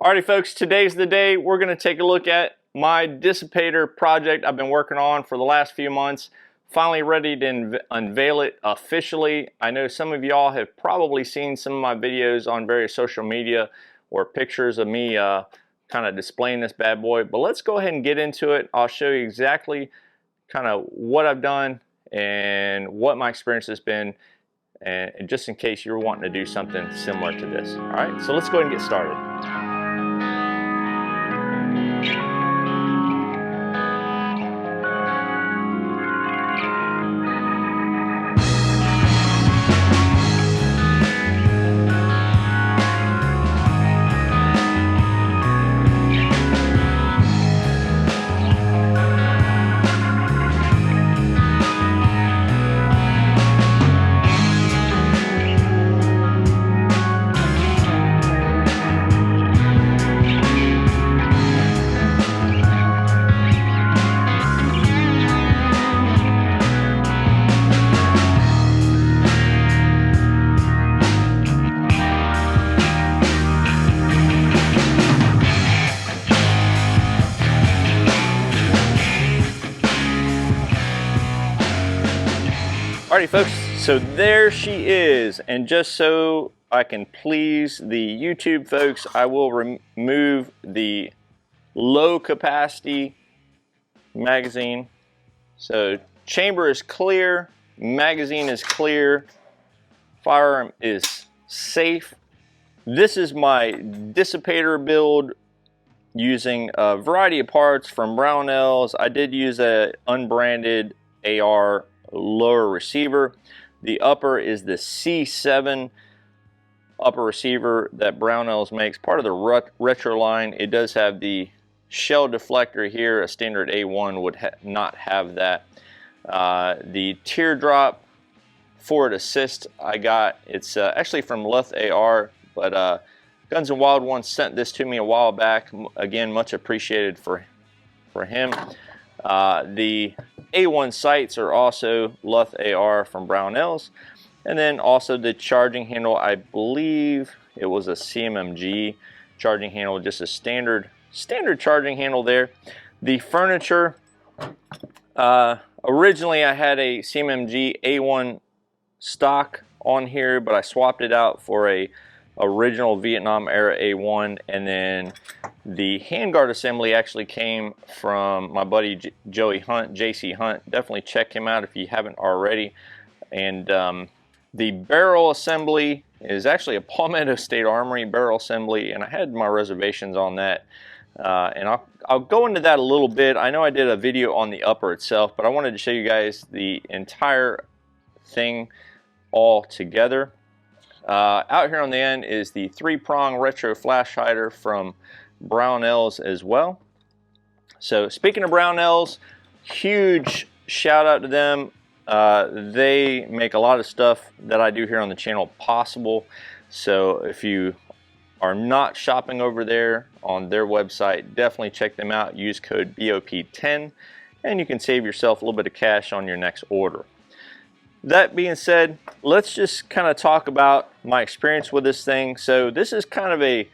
Alrighty folks, today's the day. We're going to take a look at my Dissipator project I've been working on for the last few months. Finally ready to unveil it officially. I know some of y'all have probably seen some of my videos on various social media or pictures of me kind of displaying this bad boy, but let's go ahead and get into it. I'll show you exactly kind of what I've done and what my experience has been, and just in case you're wanting to do something similar to this. Alright, so let's go ahead and get started. Alrighty folks, so there she is, and just so I can please the YouTube folks, I will remove the low capacity magazine. So chamber is clear, magazine is clear, firearm is safe. This is my Dissipator build using a variety of parts from Brownells. I did use a unbranded AR lower receiver. The upper is the C7 upper receiver that Brownells makes, part of the retro line. It does have the shell deflector here. A standard A1 would not have that. The teardrop forward assist I got, it's actually from Leth AR, but Guns and Wild Ones sent this to me a while back. Again, much appreciated for him. The A1 sights are also Leth AR from Brownells, and then also the charging handle, I believe it was a CMMG charging handle, just a standard charging handle there. The furniture, originally I had a CMMG A1 stock on here, but I swapped it out for a original Vietnam era A1, and then the handguard assembly actually came from my buddy Joey Hunt, JC Hunt. Definitely check him out if you haven't already. And the barrel assembly is actually a Palmetto State Armory barrel assembly, and I had my reservations on that. And I'll go into that a little bit. I know I did a video on the upper itself, but I wanted to show you guys the entire thing all together. Out here on the end is the 3-prong retro flash hider from Brownells as well. So speaking of Brownells, huge shout out to them. They make a lot of stuff that I do here on the channel possible. So if you are not shopping over there on their website, definitely check them out. Use code BOP10 and you can save yourself a little bit of cash on your next order. That being said, let's just kind of talk about my experience with this thing. So this is kind of a,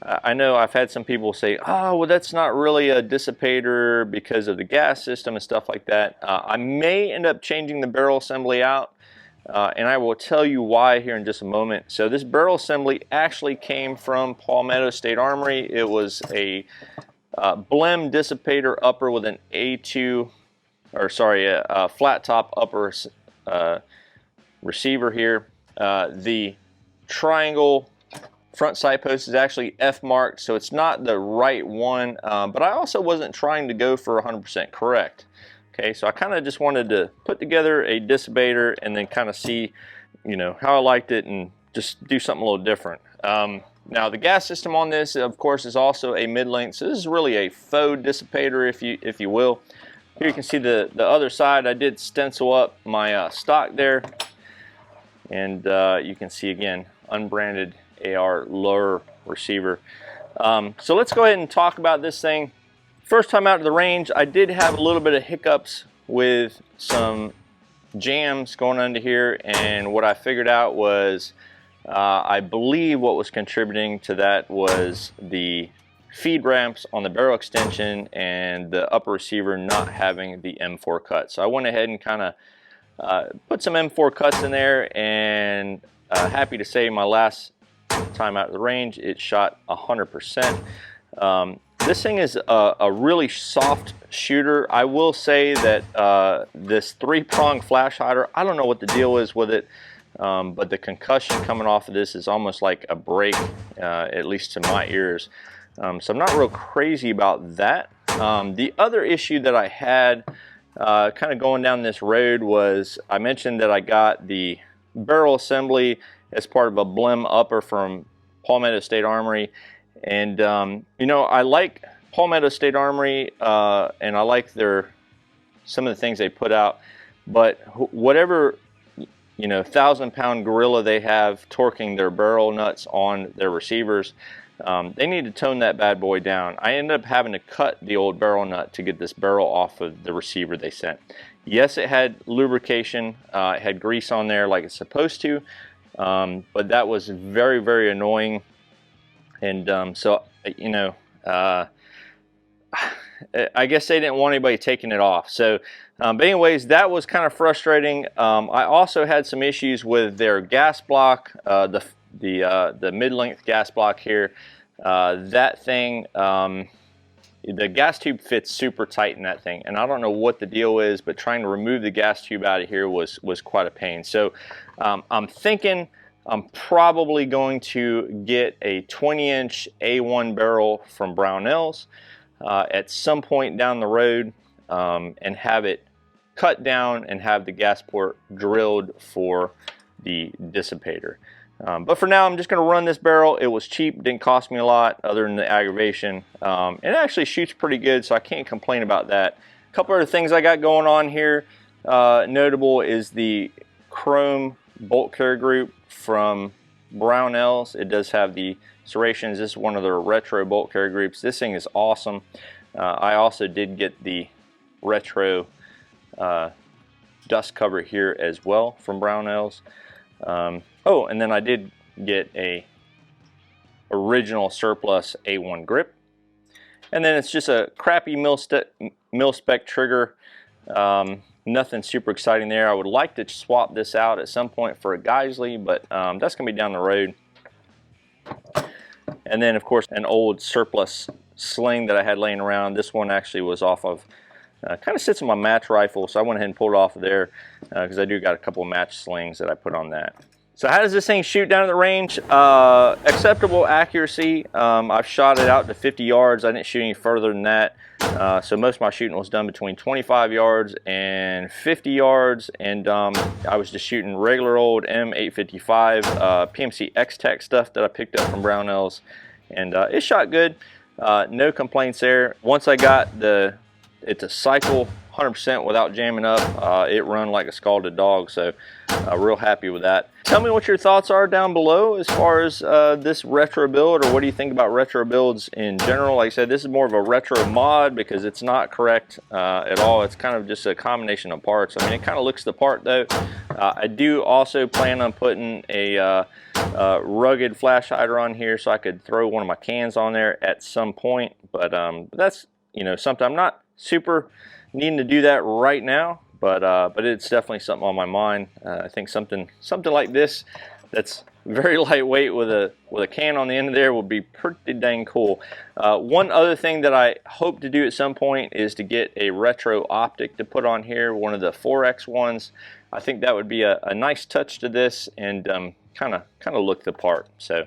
I know I've had some people say, oh, well, that's not really a Dissipator because of the gas system and stuff like that. I may end up changing the barrel assembly out, and I will tell you why here in just a moment. So this barrel assembly actually came from Palmetto State Armory. It was a Blem Dissipator upper with an A2, or sorry, a flat top upper receiver here. The triangle front sight post is actually F marked, so it's not the right one, but I also wasn't trying to go for 100% correct. Okay, so I kind of just wanted to put together a Dissipator and then kind of see, you know, how I liked it and just do something a little different. Now the gas system on this, of course, is also a mid-length, so this is really a faux Dissipator, if you will. Here you can see the other side. I did stencil up my stock there, and you can see again unbranded AR lower receiver. So let's go ahead and talk about this thing. First time out to the range, I did have a little bit of hiccups with some jams going under here, and what I figured out was I believe what was contributing to that was the feed ramps on the barrel extension and the upper receiver not having the M4 cut. So I went ahead and kind of put some M4 cuts in there, and happy to say my last time out of the range it shot 100%. This thing is a really soft shooter. I will say that this 3-prong flash hider, I don't know what the deal is with it, but the concussion coming off of this is almost like a break, at least to my ears. So I'm not real crazy about that. The other issue that I had kind of going down this road was, I mentioned that I got the barrel assembly as part of a blim upper from Palmetto State Armory. And you know, I like Palmetto State Armory, and I like some of the things they put out, but whatever, you know, 1,000-pound gorilla they have torquing their barrel nuts on their receivers, they need to tone that bad boy down. I ended up having to cut the old barrel nut to get this barrel off of the receiver they sent. Yes, it had lubrication, it had grease on there like it's supposed to, but that was very, very annoying. And so, you know, I guess they didn't want anybody taking it off. So, but anyways, that was kind of frustrating. I also had some issues with their gas block, the mid-length gas block here. That thing, the gas tube fits super tight in that thing, and I don't know what the deal is, but trying to remove the gas tube out of here was quite a pain. So, I'm thinking I'm probably going to get a 20-inch A1 barrel from Brownells at some point down the road, and have it cut down and have the gas port drilled for the Dissipator. But for now, I'm just going to run this barrel. It was cheap, didn't cost me a lot other than the aggravation. It actually shoots pretty good, so I can't complain about that. A couple other things I got going on here. Notable is the chrome bolt carrier group from Brownells. It does have the serrations. This is one of their retro bolt carrier groups. This thing is awesome. I also did get the retro dust cover here as well from Brownells. Oh, and then I did get a original surplus A1 grip. And then it's just a crappy mil-spec trigger. Nothing super exciting there. I would like to swap this out at some point for a Geisley, but that's going to be down the road. And then, of course, an old surplus sling that I had laying around. This one actually was off of, kind of sits in my match rifle, so I went ahead and pulled it off of there because I do got a couple match slings that I put on that. So how does this thing shoot down at the range? Acceptable accuracy. I've shot it out to 50 yards. I didn't shoot any further than that. So most of my shooting was done between 25 yards and 50 yards. And I was just shooting regular old M855 PMC X-Tech stuff that I picked up from Brownells. And it shot good. No complaints there. Once I got it to cycle 100% without jamming up, it run like a scalded dog, so real happy with that. Tell me what your thoughts are down below as far as this retro build, or what do you think about retro builds in general. Like I said, this is more of a retro mod because it's not correct at all. It's kind of just a combination of parts. I mean, it kind of looks the part though. I do also plan on putting a rugged flash hider on here so I could throw one of my cans on there at some point, but that's, you know, something I'm not super needing to do that right now, but it's definitely something on my mind. I think something like this that's very lightweight with a can on the end of there would be pretty dang cool. One other thing that I hope to do at some point is to get a retro optic to put on here, one of the 4X ones. I think that would be a nice touch to this and kind of look the part. So,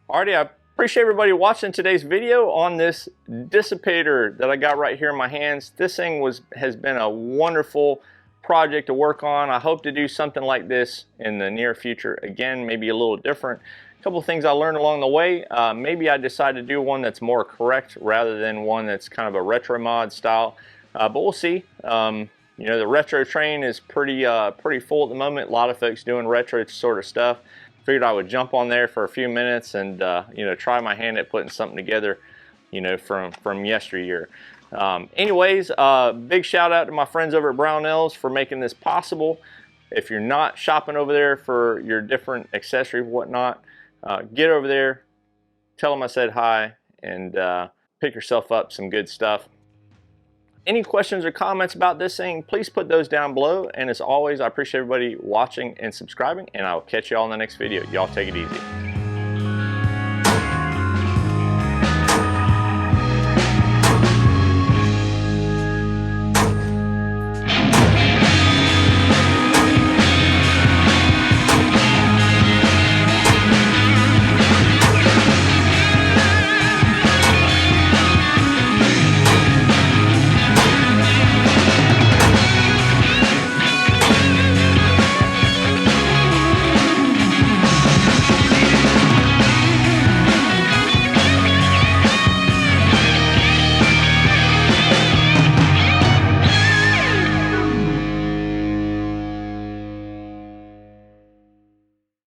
alrighty, I appreciate everybody watching today's video on this Dissipator that I got right here in my hands. This thing has been a wonderful project to work on. I hope to do something like this in the near future. Again, maybe a little different. A couple of things I learned along the way. Maybe I decide to do one that's more correct rather than one that's kind of a retro mod style. But we'll see. You know, the retro train is pretty full at the moment. A lot of folks doing retro sort of stuff. Figured I would jump on there for a few minutes and you know, try my hand at putting something together, you know, from yesteryear. Anyways, big shout out to my friends over at Brownells for making this possible. if you're not shopping over there for your different accessories and whatnot, get over there, tell them I said hi, and pick yourself up some good stuff. Any questions or comments about this thing, please put those down below. And as always, I appreciate everybody watching and subscribing, and I will catch you all in the next video. Y'all take it easy.